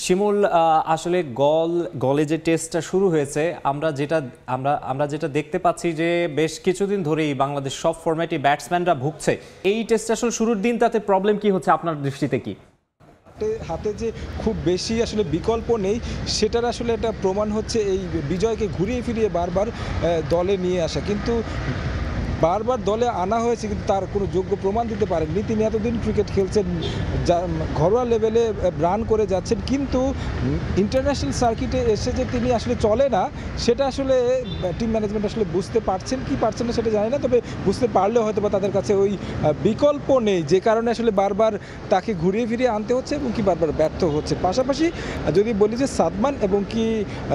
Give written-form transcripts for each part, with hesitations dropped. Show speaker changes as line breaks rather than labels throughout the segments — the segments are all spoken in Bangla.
শিমুল, আসলে গলে যে টেস্টটা শুরু হয়েছে, আমরা যেটা দেখতে পাচ্ছি যে বেশ কিছুদিন ধরেই বাংলাদেশ সব ফরম্যাটে ব্যাটসম্যানরা ভুগছে। এই টেস্ট আসলে শুরুর দিন তাতে প্রবলেম কি হচ্ছে আপনার দৃষ্টিতে কি?
হাতে যে খুব বেশি আসলে বিকল্প নেই, সেটার আসলে একটা প্রমাণ হচ্ছে এই বিজয়কে ঘুরিয়ে ফিরিয়ে বারবার দলে নিয়ে আসা। কিন্তু বারবার দলে আনা হয়েছে, কিন্তু তার কোনো যোগ্য প্রমাণ দিতে পারেননি। তিনি এতদিন ক্রিকেট খেলছেন, ঘরোয়া লেভেলে রান করে যাচ্ছেন, কিন্তু ইন্টারন্যাশনাল সার্কিটে এসে যে তিনি আসলে চলে না, সেটা আসলে টিম ম্যানেজমেন্ট আসলে বুঝতে পারছেন কি পারছেন না সেটা জানি না। তবে বুঝতে পারলেও হয়তো বা তাদের কাছে ওই বিকল্প নেই, যে কারণে আসলে বারবার তাকে ঘুরিয়ে ফিরিয়ে আনতে হচ্ছে এবং কি বারবার ব্যর্থ হচ্ছে। পাশাপাশি যদি বলি যে সাদমান এবং কি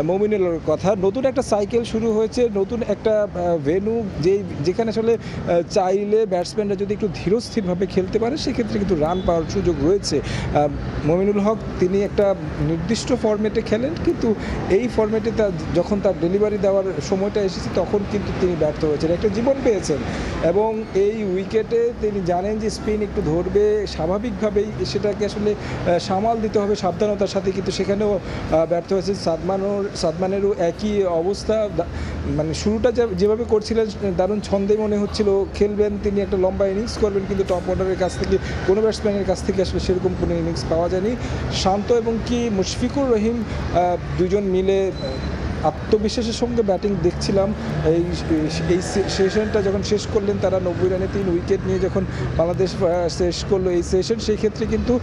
মমিনুলের কথা, নতুন একটা সাইকেল শুরু হয়েছে, নতুন একটা ভেন্যু, যেখানে আসলে চাইলে ব্যাটসম্যানরা যদি একটু ধীরস্থিরভাবে খেলতে পারে, সেক্ষেত্রে কিন্তু রান পাওয়ার সুযোগ রয়েছে। মমিনুল হক তিনি একটা নির্দিষ্ট ফরম্যাটে খেলেন, কিন্তু এই ফরম্যাটে যখন তার ডেলিভারি দেওয়ার সময়টা এসেছে, তখন কিন্তু তিনি ব্যর্থ হয়েছেন, একটা জীবন পেয়েছেন। এবং এই উইকেটে তিনি জানেন যে স্পিন একটু ধরবে, স্বাভাবিকভাবেই সেটাকে আসলে সামাল দিতে হবে সাবধানতার সাথে, কিন্তু সেখানেও ব্যর্থ হয়েছে। সাদমানেরও একই অবস্থা, মানে শুরুটা যেভাবে করছিলেন দারুণ ছন্দে মনে হচ্ছিল খেলবেন, তিনি একটা লম্বা ইনিংস করবেন, কিন্তু টপ অর্ডারের কাছ থেকে কোনো ব্যাটসম্যানের কাছ থেকে আসলে সেরকম কোনো ইনিংস পাওয়া যায়নি। শান্ত এবং কি মুশফিকুর রহিম দুজন মিলে আত্মবিশ্বাসের সঙ্গে ব্যাটিং দেখছিলাম। এই সেশনটা যখন শেষ করলেন তারা 90 রানে 3 উইকেট নিয়ে যখন বাংলাদেশ শেষ করলো এই সেশন, সেই ক্ষেত্রে কিন্তু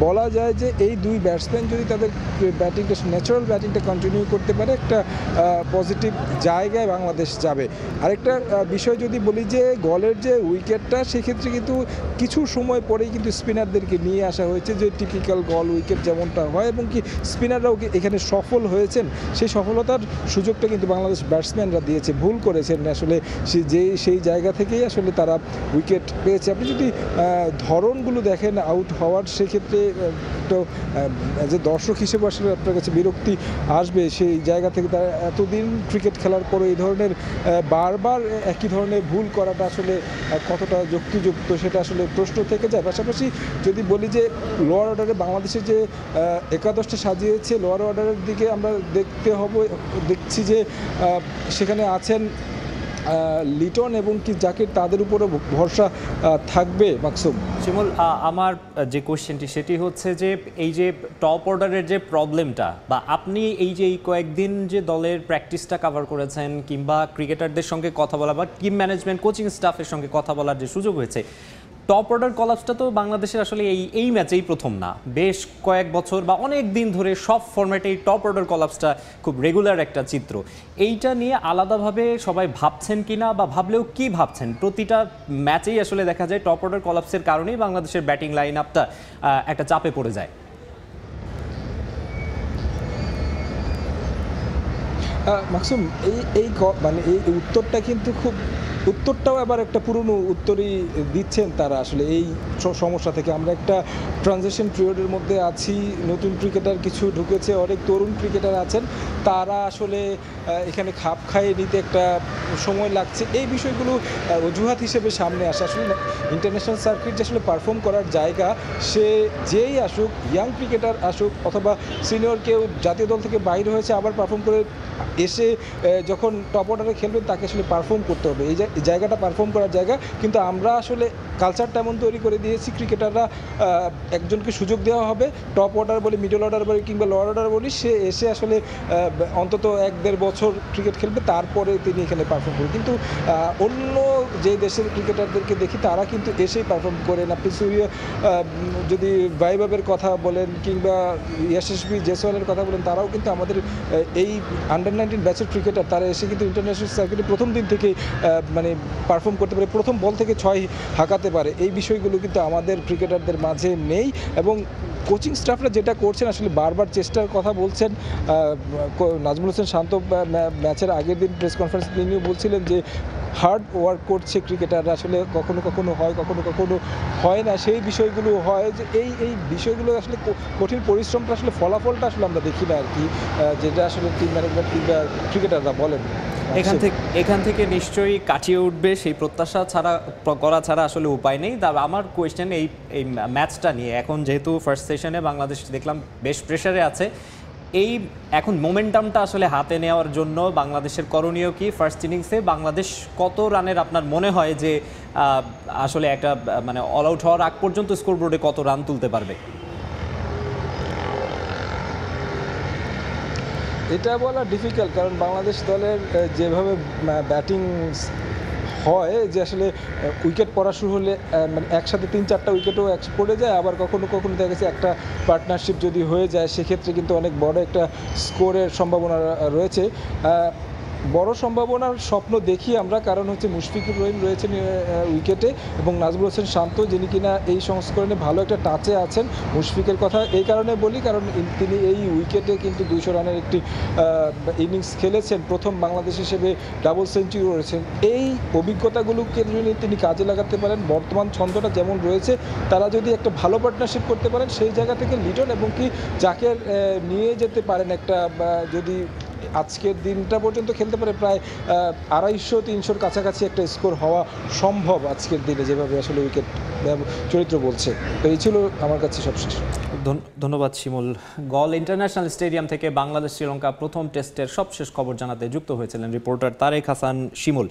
বলা যায় যে এই দুই ব্যাটসম্যান যদি তাদের ব্যাটিংটা ন্যাচারাল ব্যাটিংটা কন্টিনিউ করতে পারে, একটা পজিটিভ জায়গায় বাংলাদেশ যাবে। আরেকটা বিষয় যদি বলি যে গলের যে উইকেটটা, সেক্ষেত্রে কিন্তু কিছু সময় পরেই কিন্তু স্পিনারদেরকে নিয়ে আসা হয়েছে, যে টিপিক্যাল গল উইকেট যেমনটা হয়, এবং কি স্পিনাররাও এখানে সফল হয়েছেন। সেই সফলতার সুযোগটা কিন্তু বাংলাদেশ ব্যাটসম্যানরা দিয়েছে, ভুল করেছেন আসলে সেই জায়গা থেকেই আসলে তারা উইকেট পেয়েছে। আপনি যদি ধরনগুলো দেখেন আউট হওয়ার, সেক্ষেত্রে তো যে দর্শক হিসেবে আসলে আপনার কাছে বিরক্তি আসবে। সেই জায়গা থেকে তারা এতদিন ক্রিকেট খেলার পরে এই ধরনের বারবার একই ধরনের ভুল করাটা আসলে কতটা যুক্তিযুক্ত, সেটা আসলে প্রশ্ন থেকে যায়। পাশাপাশি যদি বলি যে লোয়ার অর্ডারে বাংলাদেশের যে একাদশটা সাজিয়েছে, লোয়ার অর্ডারের দিকে আমরা দেখছি যে সেখানে আছেন লিটন এবং কি জাকির, তাদের উপরে ভরসা থাকবে মাকসুম।
শিমুল, আমার যে কোশ্চেনটি সেটি হচ্ছে যে এই যে টপ অর্ডারের যে প্রবলেমটা, বা আপনি এই যে এই কয়েকদিন যে দলের প্র্যাকটিসটা কভার করেছেন, কিংবা ক্রিকেটারদের সঙ্গে কথা বলা বা টিম ম্যানেজমেন্ট কোচিং স্টাফের সঙ্গে কথা বলার যে সুযোগ হয়েছে, টপ অর্ডার কলাপসটা তো বাংলাদেশের আসলে এই ম্যাচেই প্রথম না, বেশ কয়েক বছর বা অনেক দিন ধরে সব ফরম্যাটেই টপ অর্ডার কলাপসটা খুব রেগুলার একটা চিত্র। এইটা নিয়ে আলাদাভাবে সবাই ভাবছেন কিনা, বা ভাবলেও কি ভাবছেন? প্রতিটা ম্যাচেই আসলে দেখা যায় টপ অর্ডার কলাপসের কারণেই বাংলাদেশের ব্যাটিং লাইন আপটা একটা চাপে পড়ে যায়।
মাকসুম, মানে এই উত্তরটা কিন্তু উত্তরটাও আবার একটা পুরনো উত্তরই দিচ্ছেন তারা। আসলে এই সমস্যা থেকে আমরা একটা ট্রানজিশন পিরিয়ডের মধ্যে আছি, নতুন ক্রিকেটার কিছু ঢুকেছে, অনেক তরুণ ক্রিকেটার আছেন, তারা আসলে এখানে খাপ খাইয়ে নিতে একটা সময় লাগছে। এই বিষয়গুলো অজুহাত হিসেবে সামনে আসে। আসলে ইন্টারন্যাশনাল সার্কিট যে আসলে পারফর্ম করার জায়গা, সে যেই আসুক, ইয়াং ক্রিকেটার আসুক অথবা সিনিয়র কেউ জাতীয় দল থেকে বাইরে হয়েছে আবার পারফর্ম করে এসে যখন টপ অর্ডারে খেলবেন, তাকে আসলে পারফর্ম করতে হবে। এই জায়গাটা পারফর্ম করার জায়গা, কিন্তু আমরা আসলে কালচারটা এমন তৈরি করে দিয়েছি, ক্রিকেটাররা একজনকে সুযোগ দেওয়া হবে, টপ অর্ডার বলি, মিডল অর্ডার বলি কিংবা লোয়ার অর্ডার বলি, সে এসে আসলে অন্তত 1-1.5 বছর ক্রিকেট খেলবে, তারপরে তিনি এখানে পারফর্ম করবে। কিন্তু অন্য যে দেশের ক্রিকেটারদেরকে দেখি, তারা কিন্তু এসেই পারফর্ম করেন। আপনি যদি ভাইবাবের কথা বলেন কিংবা ইয়াশাসবি জয়সওয়ালের কথা বলেন, তারাও কিন্তু আমাদের এই আন্ডার-19 ব্যাচের ক্রিকেটার, তারা এসে কিন্তু ইন্টারন্যাশনাল সার্কিটে প্রথম দিন থেকে মানে পারফর্ম করতে পারে, প্রথম বল থেকে 6 হাঁকাতে পারে। এই বিষয়গুলো কিন্তু আমাদের ক্রিকেটারদের মাঝে নেই। এবং কোচিং স্টাফরা যেটা করছেন, আসলে বারবার চেষ্টার কথা বলছেন। নাজমুল হোসেন শান্ত ম্যাচের আগের দিন প্রেস কনফারেন্স তিনিও বলছিলেন যে হার্ড ওয়ার্ক করছে ক্রিকেটাররা, আসলে কখনো কখনো হয়, কখনো কখনো হয় না। সেই বিষয়গুলো হয় যে এই বিষয়গুলো আসলে কঠিন পরিশ্রমটা আসলে ফলাফলটা আসলে আমরা দেখি না আর কি, যেটা আসলে টিম ম্যানেজমেন্ট কিংবা ক্রিকেটাররা বলেন।
এখান থেকে নিশ্চয়ই কাটিয়ে উঠবে সেই প্রত্যাশা করা ছাড়া আসলে উপায় নেই। আমার কোয়েশ্চেন এই ম্যাচটা নিয়ে, এখন যেহেতু ফার্স্ট সেশনে বাংলাদেশ দেখলাম বেশ প্রেসারে আছে, এই এখন মোমেন্টামটা আসলে হাতে নেওয়ার জন্য বাংলাদেশের করণীয় কি? ফার্স্ট ইনিংসে বাংলাদেশ কত রানের আপনার মনে হয় যে আসলে একটা মানে অল আউট হওয়ার আগ পর্যন্ত স্কোরবোর্ডে কত রান তুলতে পারবে?
এটা বলা ডিফিকাল্ট, কারণ বাংলাদেশ দলের যেভাবে ব্যাটিং হয় যে আসলে উইকেট পড়া শুরু হলে মানে একসাথে 3-4টা উইকেটও পড়ে যায়, আবার কখনো কখনো দেখা গেছে একটা পার্টনারশিপ যদি হয়ে যায় সেক্ষেত্রে কিন্তু অনেক বড় একটা স্কোরের সম্ভাবনা রয়েছে। বড় সম্ভাবনার স্বপ্ন দেখি আমরা, কারণ হচ্ছে মুশফিকুর রহিম রয়েছেন উইকেটে এবং নাজমুল হোসেন শান্ত, যিনি কিনা এই সংস্করণে ভালো একটা টাচে আছেন। মুশফিকের কথা এই কারণে বলি কারণ তিনি এই উইকেটে কিন্তু 200 রানের একটি ইনিংস খেলেছেন, প্রথম বাংলাদেশ হিসেবে ডাবল সেঞ্চুরি করেছেন। এই অভিজ্ঞতাগুলোকে যদি তিনি কাজে লাগাতে পারেন, বর্তমান ছন্দটা যেমন রয়েছে তারা যদি একটা ভালো পার্টনারশিপ করতে পারেন, সেই জায়গা থেকে লিটন এবং কি যাকে নিয়ে যেতে পারেন একটা, যদি আজকের দিনটা পর্যন্ত খেলতে পারে প্রায় 250-300-র কাছাকাছি একটা স্কোর হওয়া সম্ভব আজকের দিনে, যেভাবে আসলে উইকেট চরিত্র বলছে। তো এই ছিল আমার কাছে সবশেষ।
ধন্যবাদ শিমুল। গল ইন্টারন্যাশনাল স্টেডিয়াম থেকে বাংলাদেশ শ্রীলঙ্কা প্রথম টেস্টের সবশেষ খবর জানাতে যুক্ত হয়েছিলেন রিপোর্টার তারেক হাসান শিমুল।